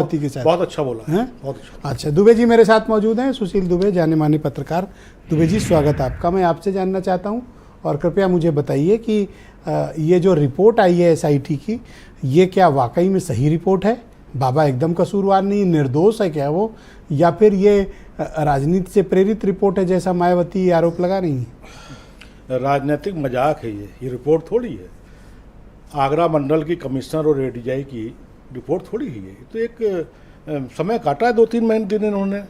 के साथ बहुत अच्छा बोला है। बहुत अच्छा, दुबे जी मेरे साथ मौजूद हैं, सुशील दुबे, जाने माने पत्रकार। दुबे जी, स्वागत आपका। मैं आपसे जानना चाहता हूं और कृपया मुझे बताइए कि ये जो रिपोर्ट आई है एसआईटी की, ये क्या वाकई में सही रिपोर्ट है? बाबा एकदम कसूरवार नहीं, निर्दोष है क्या वो, या फिर ये राजनीति से प्रेरित रिपोर्ट है जैसा मायावती आरोप लगा रही है? राजनीतिक मजाक है ये रिपोर्ट थोड़ी है। आगरा मंडल की कमिश्नर और एडीजीआई की रिपोर्ट थोड़ी है ये तो एक समय काटा है 2-3 महीने दिन इन्होंने।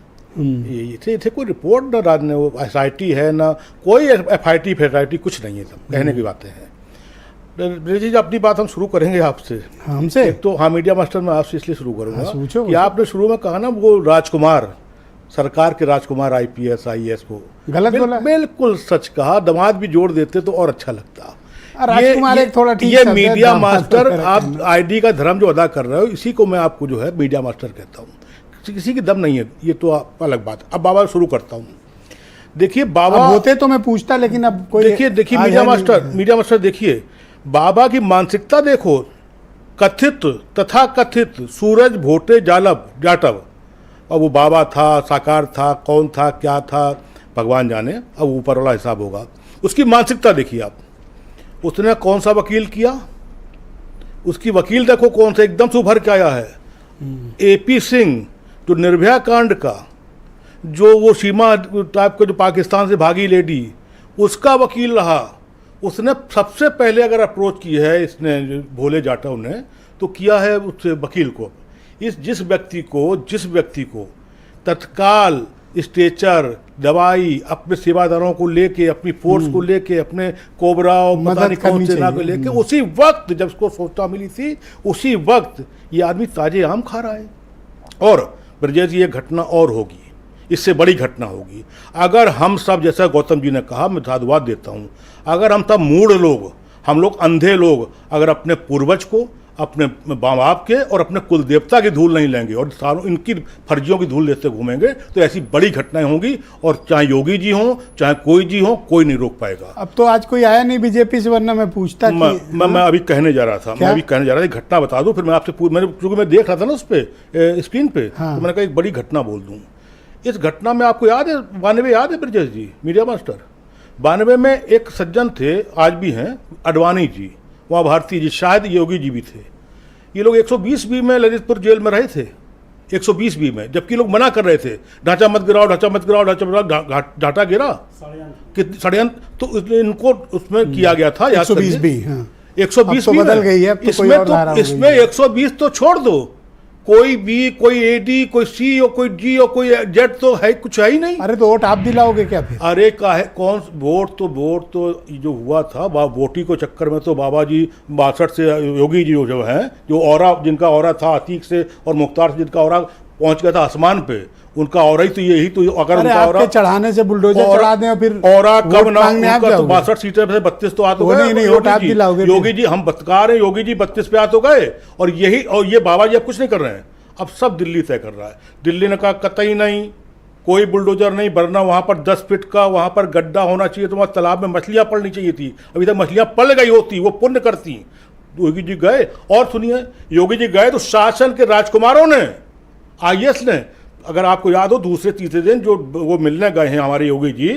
इसे कोई रिपोर्ट ना राजनीति एसआईटी है ना कोई एफआईटी फेराइटी कुछ नहीं है, सब कहने की बातें हैं। जी अपनी बात हम शुरू करेंगे आपसे। हमसे? एक तो हाँ, मीडिया मास्टर मैं आपसे इसलिए शुरू करूँगा कि आपने शुरू में कहा ना वो राजकुमार, सरकार के राजकुमार आईपीएस आईएएस को गलत बोला। बिल्कुल सच कहा, दामाद भी जोड़ देते तो और अच्छा लगता। राजकुमार एक थोड़ा ठीक ये मीडिया मास्टर आप आईडी का धर्म जो अदा कर रहे हो, इसी को मैं आपको जो है मीडिया मास्टर कहता हूँ। किसी की दम नहीं है, ये तो अलग बात। अब बाबा शुरू करता हूँ। देखिए बाबा होते तो मैं पूछता, लेकिन अब कोई देखिए मीडिया मास्टर देखिए बाबा की मानसिकता देखो। कथित तथा कथित सूरज भोटे जाटव, अब वो बाबा था, साकार था, कौन था, क्या था, भगवान जाने, अब ऊपर वाला हिसाब होगा। उसकी मानसिकता देखिए आप। उसने कौन सा वकील किया, उसकी वकील देखो कौन सा एकदम से उभर के आया है। एपी सिंह जो निर्भया कांड का, जो वो सीमा टाइप का जो पाकिस्तान से भागी लेडी, उसका वकील रहा। उसने सबसे पहले अगर अप्रोच की है इसने भोले जाटव ने, तो किया है उस वकील को। जिस व्यक्ति को तत्काल स्ट्रेचर, दवाई, अपने सेवादारों को लेके, अपनी फोर्स को लेके, अपने कोबरा और पता नहीं कौन सेना को लेके, उसी वक्त जब उसको सूचना मिली थी, उसी वक्त ये आदमी ताजे आम खा रहा है। और ब्रजेश जी, ये घटना और होगी, इससे बड़ी घटना होगी। अगर हम सब, जैसा गौतम जी ने कहा, मैं साधुवाद देता हूँ, अगर हम सब मूढ़ लोग, हम लोग अंधे लोग, अगर अपने पूर्वज को, अपने माँ बाप के और अपने कुल देवता की धूल नहीं लेंगे और सालों इनकी फर्जियों की धूल लेते घूमेंगे, तो ऐसी बड़ी घटनाएं होंगी। और चाहे योगी जी हों, चाहे कोई जी हो, कोई नहीं रोक पाएगा। अब तो आज कोई आया नहीं बीजेपी से, वरना मैं पूछता। मैं अभी कहने जा रहा था, घटना बता दूं, फिर मैं आपसे क्योंकि मैं देख रहा था ना उस पर स्क्रीन पे, तो मैंने कहा एक बड़ी घटना बोल दूं। इस घटना में आपको याद है 92 याद है ब्रजेश जी, मीडिया मास्टर? 92 में एक सज्जन थे, आज भी हैं, अडवाणी जी, वहाँ भारतीय जी, शायद योगी जी भी थे। ये लोग 120B में ललितपुर जेल में रहे थे, 120B में, जबकि लोग मना कर रहे थे, ढांचा मत गिराओ, ढांचा मत गिराओ, ढांचा गिरा षड्यंत्र, तो इनको उसमें किया गया था 120B। 120 बदल गई है, इसमें 120 तो छोड़ दो, कोई बी, कोई एडी, कोई सी और कोई जी और कोई जेड तो है, कुछ है ही नहीं। अरे तो वोट आप दिलाओगे क्या फिर? अरे काहे कौन वोट तो जो हुआ था वोटी को चक्कर में, तो बाबा जी 62 से योगी जी जो है, जो औरा, जिनका औरा था अतीक से और मुख्तार से, जिनका औरा पहुंच गया था आसमान पे, उनका औरा ही तो यही तो, अगर उनका औरा चढ़ाने से बुलडोजर चढ़ा दें और फिर औरा कब ना, उनका तो 62 सीटें से 32 तो आ तो गए। नहीं, योगी जी, हम बतकार हैं, योगी जी 32 पे आ तो गए, और ये बाबा जी अब कुछ नहीं कर रहे हैं, अब सब दिल्ली तय कर रहा है। दिल्ली ने कहा कतई नहीं, कोई बुलडोजर नहीं, वरना वहाँ पर 10 फीट का वहाँ पर गड्ढा होना चाहिए, तो वहाँ तालाब में मछलियाँ पड़नी चाहिए थी। अभी तक मछलियाँ पल गई होती, वो पुण्य करती। योगी जी गए, और सुनिए, योगी जी गए तो शासन के राजकुमारों ने, आईएएस ने, अगर आपको याद हो, दूसरे तीसरे दिन जो वो मिलने गए हैं हमारे योगी जी,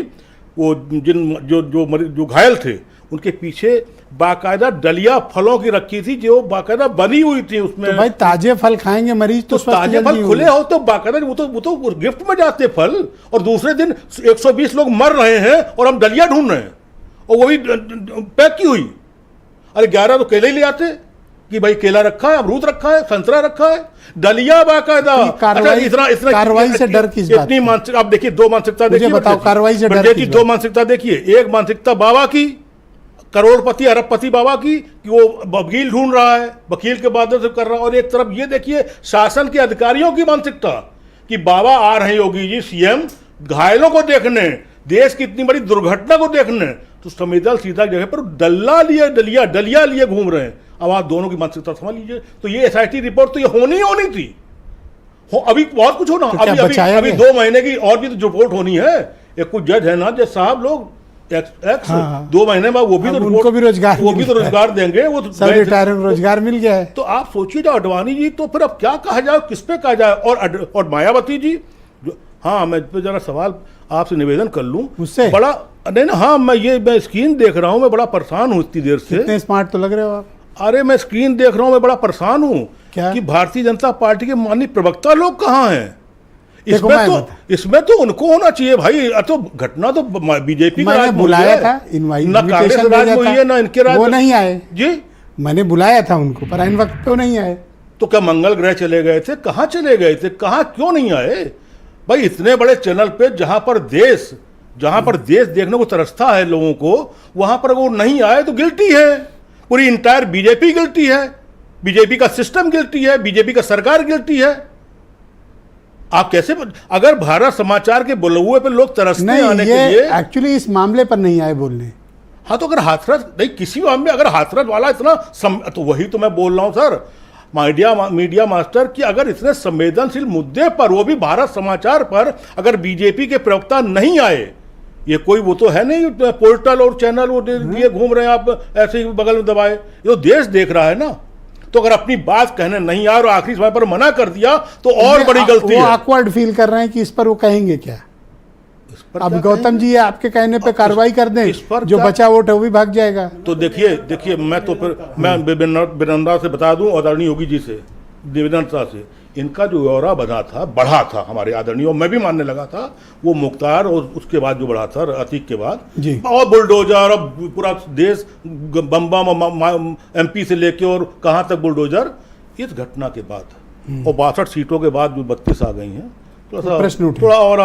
वो जो घायल थे, उनके पीछे बाकायदा डलिया फलों की रखी थी, जो बाकायदा बनी हुई थी उसमें। तो भाई ताजे फल खाएंगे मरीज तो ताजे फल खुले हो तो बाकायदा वो तो गिफ्ट में जाते फल। और दूसरे दिन 120 लोग मर रहे हैं और हम डलिया ढूंढ रहे हैं, और वो भी पैक की हुई। अरे 11 तो केले ही ले आते कि भाई केला रखा है, अमरूद रखा है, संतरा रखा है, डलिया बाकायदा। कार्रवाई से डर किस बात? इतनी मानसिकता, आप देखिए, दो मानसिकता देखिए, बताओ कार्रवाई से डर किस? दो मानसिकता देखिए, एक मानसिकता बाबा की, करोड़पति अरबपति बाबा की, कि वो वकील ढूंढ रहा है, वकील के बाद से कर रहा है। और एक तरफ ये देखिए शासन के अधिकारियों की मानसिकता, कि बाबा आ रहे हैं योगी जी सीएम घायलों को देखने, देश की इतनी बड़ी दुर्घटना को देखने, तो संवेदनशील जगह पर डलिया लिए घूम रहे हैं। अब आप दोनों की मानसिकता समझ लीजिए। तो ये एसआईटी रिपोर्ट तो ये होनी थी, अभी बहुत कुछ होना, अभी 2 महीने की और भी तो रिपोर्ट होनी है। एक कुछ जज है ना, जज साहब लोग एक्स हाँ। 2 महीने बाद वो भी अब तो उनको भी रोजगार वो भी तो मिल रहा है। रोजगार देंगे, वो तो सब गए थे। रिटायरों को रोजगार मिल गया है। तो आप सोचिए जो अडवाणी जी, तो फिर अब क्या कहा जाए, किस पे कहा जाए। और मायावती जी जो, हाँ मैं इस पे जरा सवाल आपसे निवेदन कर लूं मुझसे? बड़ा नहीं ना, हाँ मैं स्क्रीन देख रहा हूं, मैं बड़ा परेशान हूं इतनी देर से। इतने स्मार्ट तो लग रहे हो आप। अरे मैं स्क्रीन देख रहा हूं, मैं बड़ा परेशान हूं क्या? कि भारतीय जनता पार्टी के माननीय प्रवक्ता लोग कहाँ हैं देखो, इसमें तो उनको होना चाहिए भाई। तो घटना तो बीजेपी का मैंने राज में बुलाया हुई है। था, ना इनविटेशन कांग्रेस राज भेजा में हुई है, था, ना इनके राज वो में। नहीं आए। जी, मैंने बुलाया था उनको, पर इन वक्त पे वो नहीं आए। तो क्या मंगल ग्रह चले गए थे, कहाँ चले गए थे, कहाँ क्यों नहीं आए भाई। इतने बड़े चैनल पे जहां पर देश देखने को तरसता है लोगों को, वहां पर वो नहीं आए तो गिल्टी है। पूरी इंटायर बीजेपी गिल्टी है, बीजेपी का सिस्टम गिल्टी है, बीजेपी का सरकार गिल्टी है। आप कैसे, अगर भारत समाचार के बुलबुले पे लोग तरसते नहीं, आने के ये लिए। एक्चुअली इस मामले पर नहीं आए बोलने। हाँ, तो अगर हाथरस नहीं, किसी मामले में अगर हाथरस वाला इतना तो वही तो मैं बोल रहा हूं सर, मीडिया मास्टर कि अगर इतने संवेदनशील मुद्दे पर, वो भी भारत समाचार पर, अगर बीजेपी के प्रवक्ता नहीं आए, ये कोई वो तो है नहीं पोर्टल और चैनल वो लिए घूम रहे हैं आप ऐसे ही बगल में दबाए, ये तो देश देख रहा है ना। तो अगर अपनी बात कहने नहीं आ और आखिरी समय पर मना कर दिया तो और बड़ी गलती वो है। ऑकवर्ड फील कर रहे हैं कि इस पर वो कहेंगे क्या। इस पर अब क्या गौतम कहेंगे? जी ये आपके कहने पे कार्रवाई कर दें, इस पर जो क्या- बचा वोट है वो भी भाग जाएगा। तो देखिए मैं विनम्रता से बता दूं, आदरणीय योगी जी से निवेदनता से, इनका जो ब्यौरा बढ़ा था हमारे आदरणीय, और मैं भी मानने लगा था, वो मुख्तार और उसके बाद जो बढ़ा था अतीक के बाद जी। और बुलडोजर, अब पूरा देश बम एमपी से लेके और कहाँ तक बुलडोजर, इस घटना के बाद और 62 सीटों के बाद जो 32 आ गई हैं, थोड़ा सा प्रश्न उठे। थोड़ा और